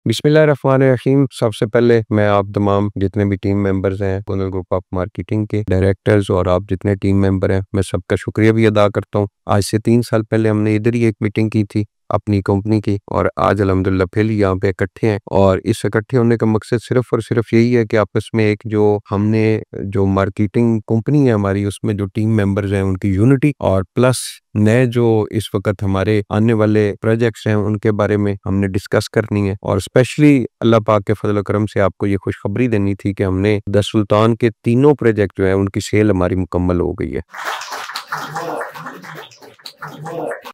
बिस्मिल्लाहिर्रहमानिर्रहीम। सबसे पहले मैं आप तमाम जितने भी टीम मेंबर्स हैं गोनल ग्रुप ऑफ मार्केटिंग के डायरेक्टर्स और आप जितने टीम मेंबर हैं, मैं सबका शुक्रिया भी अदा करता हूँ। आज से 3 साल पहले हमने इधर ही एक मीटिंग की थी अपनी कंपनी की, और आज अल्हम्दुलिल्लाह फिर यहाँ पे इकट्ठे हैं। और इस इकट्ठे होने का मकसद सिर्फ और सिर्फ यही है कि आपस में एक जो मार्केटिंग कंपनी है हमारी, उसमें जो टीम मेंबर्स हैं उनकी यूनिटी, और प्लस नए जो इस वक्त हमारे आने वाले प्रोजेक्ट्स हैं उनके बारे में हमने डिस्कस करनी है। और स्पेशली अल्लाह पाक के फजल करम से आपको ये खुशखबरी देनी थी कि हमने द सुल्तान के तीनों प्रोजेक्ट जो है उनकी सेल हमारी मुकम्मल हो गई है।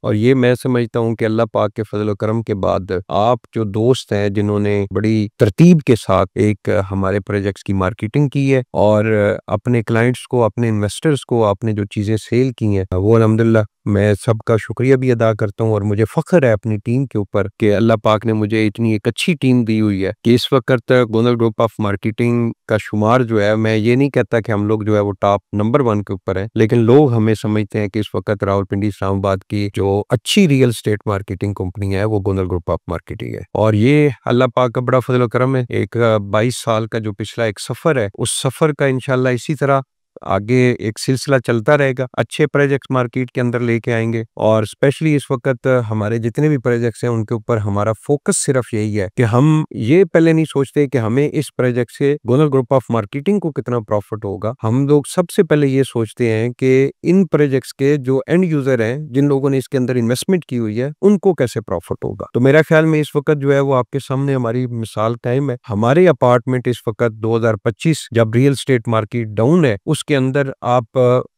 और ये मैं समझता हूँ कि अल्लाह पाक के फजल करम के बाद आप जो दोस्त हैं जिन्होंने बड़ी तरतीब के साथ एक हमारे प्रोजेक्ट्स की मार्केटिंग की है और अपने क्लाइंट्स को, अपने इन्वेस्टर्स को आपने जो चीज़ें सेल की हैं, वो अल्हम्दुलिल्लाह मैं सबका शुक्रिया भी अदा करता हूँ। और मुझे फ़ख्र है अपनी टीम के ऊपर कि अल्लाह पाक ने मुझे इतनी एक अच्छी टीम दी हुई है कि इस वक्त गोनल ग्रुप ऑफ मार्केटिंग का शुमार जो है, मैं ये नहीं कहता कि हम लोग जो है वो टॉप नंबर 1 के ऊपर है, लेकिन लोग हमें समझते हैं कि इस वक्त रावलपिंडी इस्लामाबाद की जो अच्छी रियल स्टेट मार्केटिंग कंपनी है वो गोनल ग्रुप ऑफ मार्केटिंग है। और ये अल्लाह पाक का बड़ा फजल करम है। एक 22 साल का जो पिछला एक सफ़र है, उस सफ़र का इंशाल्लाह इसी तरह आगे एक सिलसिला चलता रहेगा। अच्छे प्रोजेक्ट्स मार्केट के अंदर लेके आएंगे, और स्पेशली इस वक्त हमारे जितने भी प्रोजेक्ट्स हैं उनके ऊपर हमारा फोकस सिर्फ यही है कि हम ये पहले नहीं सोचते कि हमें इस प्रोजेक्ट से गोनल ग्रुप ऑफ मार्केटिंग को कितना प्रॉफिट होगा। हम लोग सबसे पहले ये सोचते हैं कि इन प्रोजेक्ट्स के जो एंड यूजर हैं, जिन लोगों ने इसके अंदर इन्वेस्टमेंट की हुई है, उनको कैसे प्रॉफिट होगा। तो मेरा ख्याल में इस वक्त जो है वो आपके सामने हमारी मिसाल कायम है। हमारे अपार्टमेंट इस वक्त 2025 जब रियल स्टेट मार्केट डाउन है, उसके अंदर आप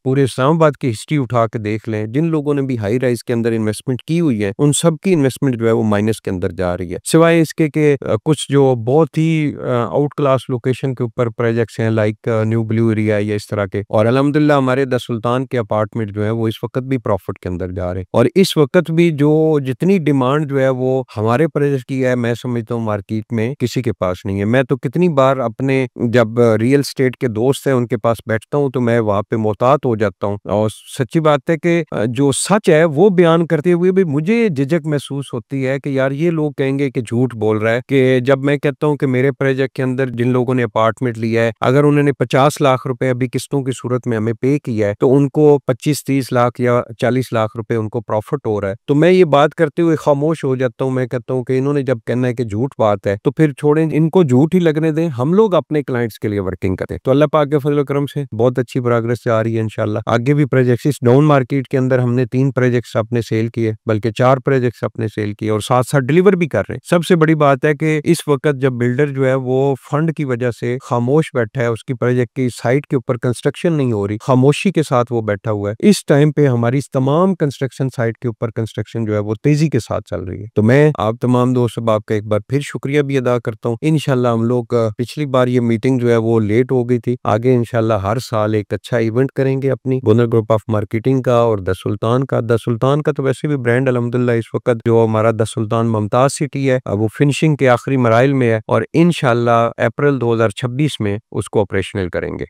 पूरे इस्लामाबाद की हिस्ट्री उठा के देख लें, जिन लोगों ने भी हाई राइज के अंदर इन्वेस्टमेंट की हुई है उन सब की इन्वेस्टमेंट जो है वो माइनस के अंदर जा रही है। सिवाय इसके कि कुछ जो बहुत ही आउट क्लास लोकेशन के ऊपर प्रोजेक्ट्स हैं लाइक न्यू ब्लू एरिया या इस तरह के। और अल्हम्दुलिल्लाह हमारे द सुल्तान के अपार्टमेंट जो है वो इस वक्त भी प्रॉफिट के अंदर जा रहे हैं। और इस वक्त भी जो जितनी डिमांड जो है वो हमारे प्रोजेक्ट की है, मैं समझता हूँ मार्केट में किसी के पास नहीं है। मैं तो कितनी बार अपने जब रियल स्टेट के दोस्त हैं उनके पास बैठता हूँ तो मैं वहां पे मोहतात हो जाता हूँ, और सच्ची बात है कि जो सच है वो बयान करते हुए भी मुझे झिझक महसूस होती है कि यार ये लोग कहेंगे कि झूठ बोल रहा है। कि जब मैं कहता हूँ कि मेरे प्रोजेक्ट के अंदर जिन लोगों ने अपार्टमेंट लिया है, अगर उन्होंने 50 लाख रुपए अभी किस्तों की सूरत में हमें पे किया है, तो उनको 25-30 लाख या 40 लाख रुपए उनको प्रॉफिट हो रहा है। तो मैं ये बात करते हुए खामोश हो जाता हूँ। मैं कहता हूँ कि इन्होंने जब कहना है कि झूठ बात है तो फिर छोड़ें, इनको झूठ ही लगने दें, हम लोग अपने क्लाइंट्स के लिए वर्किंग करें। तो अल्लाह पाक के फजल करम से बहुत अच्छी प्रोग्रेस आ रही है। इंशाल्लाह आगे भी प्रोजेक्ट्स, इस डाउन मार्केट के अंदर हमने 3 प्रोजेक्ट्स अपने सेल किए, बल्कि 4 प्रोजेक्ट्स अपने सेल किए, और साथ साथ डिलीवर भी कर रहे हैं। सबसे बड़ी बात है कि इस वक्त जब बिल्डर जो है वो फंड की वजह से खामोश बैठा है, उसकी प्रोजेक्ट की साइट के ऊपर कंस्ट्रक्शन नहीं हो रही, खामोशी के साथ वो बैठा हुआ है, इस टाइम पे हमारी तमाम कंस्ट्रक्शन साइट के ऊपर कंस्ट्रक्शन जो है वो तेजी के साथ चल रही है। तो मैं आप तमाम दोस्तों आपका एक बार फिर शुक्रिया भी अदा करता हूँ। इंशाल्लाह हम लोग पिछली बार ये मीटिंग जो है वो लेट हो गई थी, आगे इंशाल्लाह हर साल एक अच्छा इवेंट करेंगे अपनी गोनल ग्रुप ऑफ मार्केटिंग का और द सुल्तान का। द सुल्तान का तो वैसे भी ब्रांड अल्हम्दुलिल्लाह इस वक्त जो हमारा द सुल्तान मुमताज सिटी है वो फिनिशिंग के आखिरी मराइल में है, और इंशाल्लाह अप्रैल 2026 में उसको ऑपरेशनल करेंगे।